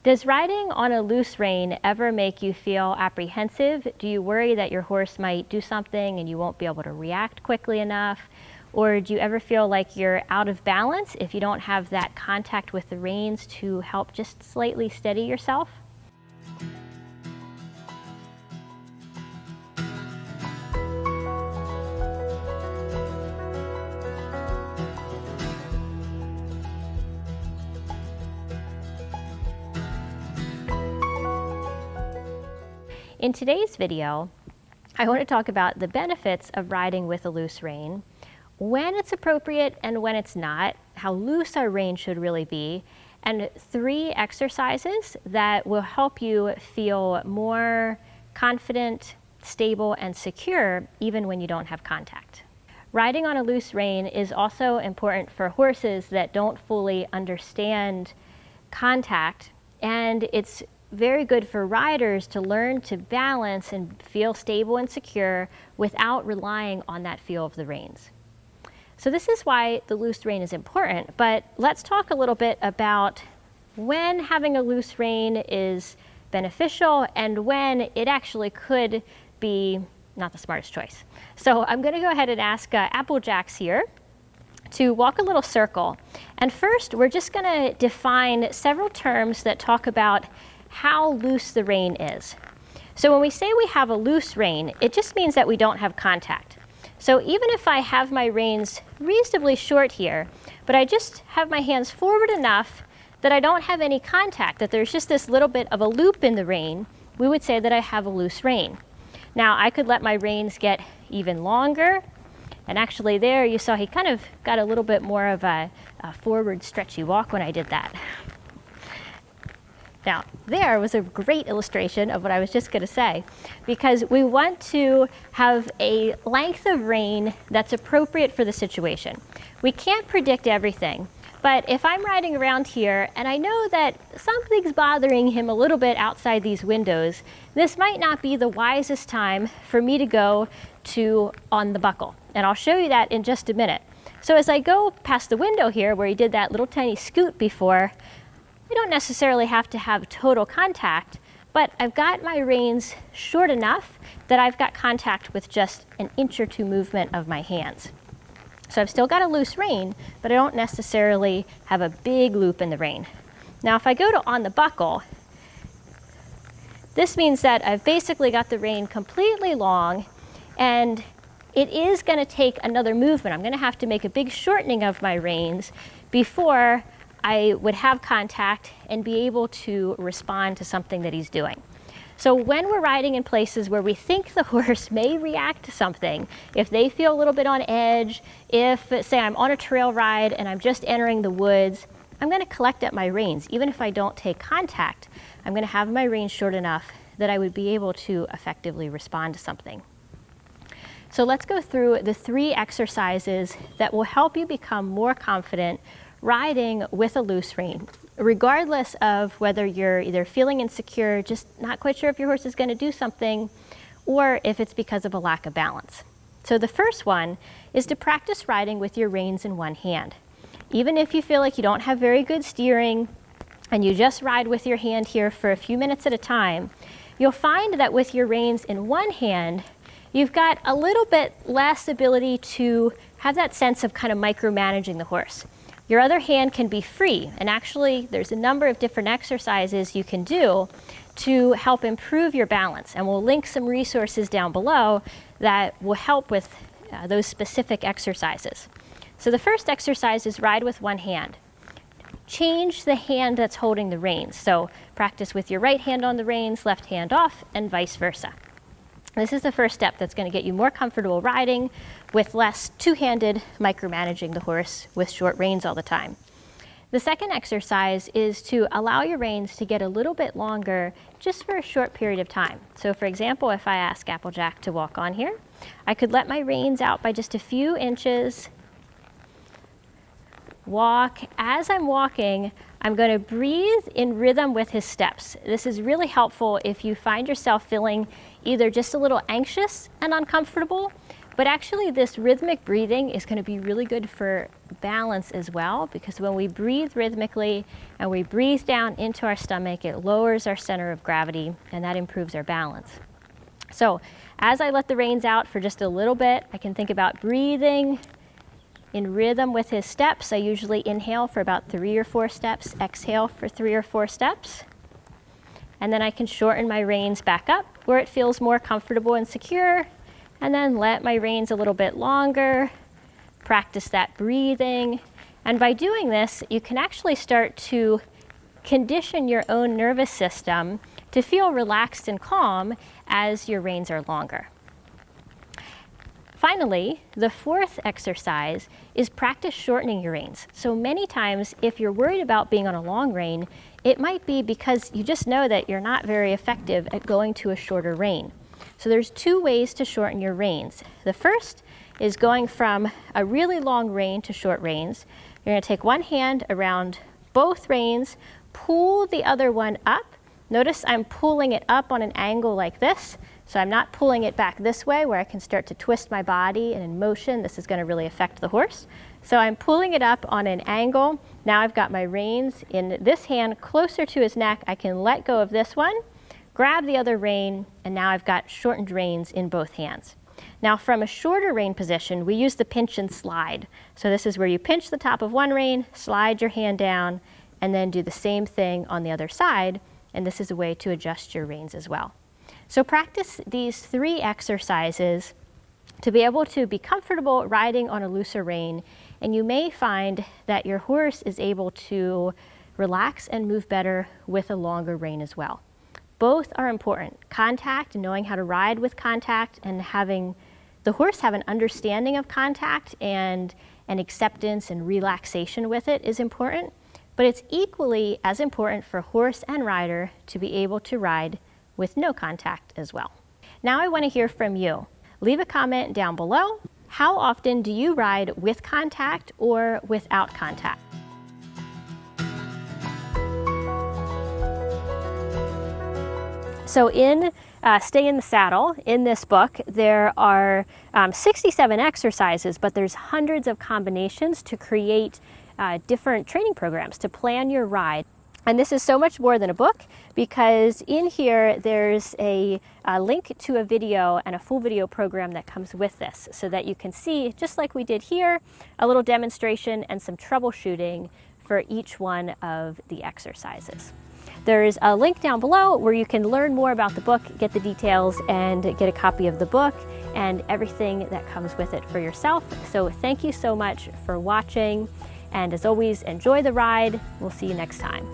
Does riding on a loose rein ever make you feel apprehensive? Do you worry that your horse might do something and you won't be able to react quickly enough? Or do you ever feel like you're out of balance if you don't have that contact with the reins to help just slightly steady yourself? In today's video, I want to talk about the benefits of riding with a loose rein, when it's appropriate and when it's not, how loose our rein should really be, and 3 exercises that will help you feel more confident, stable, and secure even when you don't have contact. Riding on a loose rein is also important for horses that don't fully understand contact, and it's very good for riders to learn to balance and feel stable and secure without relying on that feel of the reins. So this is why the loose rein is important, but let's talk a little bit about when having a loose rein is beneficial and when it actually could be not the smartest choice. So I'm going to go ahead and ask Applejacks here to walk a little circle. And first, we're just going to define several terms that talk about how loose the rein is. So when we say we have a loose rein, it just means that we don't have contact. So even if I have my reins reasonably short here, but I just have my hands forward enough that I don't have any contact, that there's just this little bit of a loop in the rein, we would say that I have a loose rein. Now I could let my reins get even longer, and actually there you saw he kind of got a little bit more of a forward stretchy walk when I did that. Now, there was a great illustration of what I was just going to say, because we want to have a length of rein that's appropriate for the situation. We can't predict everything, but if I'm riding around here and I know that something's bothering him a little bit outside these windows, this might not be the wisest time for me to go to on the buckle. And I'll show you that in just a minute. So as I go past the window here where he did that little tiny scoot before, I don't necessarily have to have total contact, but I've got my reins short enough that I've got contact with just an inch or 2 movement of my hands. So I've still got a loose rein, but I don't necessarily have a big loop in the rein. Now if I go to on the buckle, this means that I've basically got the rein completely long, and it is going to take another movement. I'm going to have to make a big shortening of my reins before I would have contact and be able to respond to something that he's doing. So when we're riding in places where we think the horse may react to something, if they feel a little bit on edge, if, say, I'm on a trail ride and I'm just entering the woods, I'm going to collect at my reins. Even if I don't take contact, I'm going to have my reins short enough that I would be able to effectively respond to something. So let's go through the 3 exercises that will help you become more confident riding with a loose rein, regardless of whether you're either feeling insecure, just not quite sure if your horse is going to do something, or if it's because of a lack of balance. So the first one is to practice riding with your reins in one hand. Even if you feel like you don't have very good steering and you just ride with your hand here for a few minutes at a time, you'll find that with your reins in one hand, you've got a little bit less ability to have that sense of kind of micromanaging the horse. Your other hand can be free, and actually there's a number of different exercises you can do to help improve your balance, and we'll link some resources down below that will help with those specific exercises. So the first exercise is ride with one hand. Change the hand that's holding the reins. So practice with your right hand on the reins, left hand off, and vice versa. This is the first step that's going to get you more comfortable riding with less two-handed micromanaging the horse with short reins all the time. The second exercise is to allow your reins to get a little bit longer just for a short period of time. So for example, if I ask Applejack to walk on here, I could let my reins out by just a few inches, walk. As I'm walking, I'm going to breathe in rhythm with his steps. This is really helpful if you find yourself feeling either just a little anxious and uncomfortable, but actually this rhythmic breathing is going to be really good for balance as well, because when we breathe rhythmically and we breathe down into our stomach, it lowers our center of gravity, and that improves our balance. So as I let the reins out for just a little bit, I can think about breathing in rhythm with his steps. I usually inhale for about 3 or 4 steps, exhale for 3 or 4 steps. And then I can shorten my reins back up where it feels more comfortable and secure, and then let my reins a little bit longer, practice that breathing. And by doing this, you can actually start to condition your own nervous system to feel relaxed and calm as your reins are longer. Finally, the 4th exercise is practice shortening your reins. So many times, if you're worried about being on a long rein, it might be because you just know that you're not very effective at going to a shorter rein. So there's 2 ways to shorten your reins. The first is going from a really long rein to short reins. You're going to take one hand around both reins, pull the other one up. Notice I'm pulling it up on an angle like this. So I'm not pulling it back this way where I can start to twist my body, and in motion this is going to really affect the horse. So I'm pulling it up on an angle. Now I've got my reins in this hand closer to his neck. I can let go of this one, grab the other rein, and now I've got shortened reins in both hands. Now from a shorter rein position, we use the pinch and slide. So this is where you pinch the top of one rein, slide your hand down, and then do the same thing on the other side. And this is a way to adjust your reins as well. So practice these 3 exercises to be able to be comfortable riding on a looser rein, and you may find that your horse is able to relax and move better with a longer rein as well. Both are important. Contact, knowing how to ride with contact, and having the horse have an understanding of contact and an acceptance and relaxation with it is important, but it's equally as important for horse and rider to be able to ride with no contact as well. Now I want to hear from you. Leave a comment down below. How often do you ride with contact or without contact? So in Stay in the Saddle, in this book, there are 67 exercises, but there's hundreds of combinations to create different training programs to plan your ride. And this is so much more than a book, because in here there's a link to a video and a full video program that comes with this, so that you can see, just like we did here, a little demonstration and some troubleshooting for each one of the exercises. There's a link down below where you can learn more about the book, get the details, and get a copy of the book and everything that comes with it for yourself. So thank you so much for watching, and as always, enjoy the ride. We'll see you next time.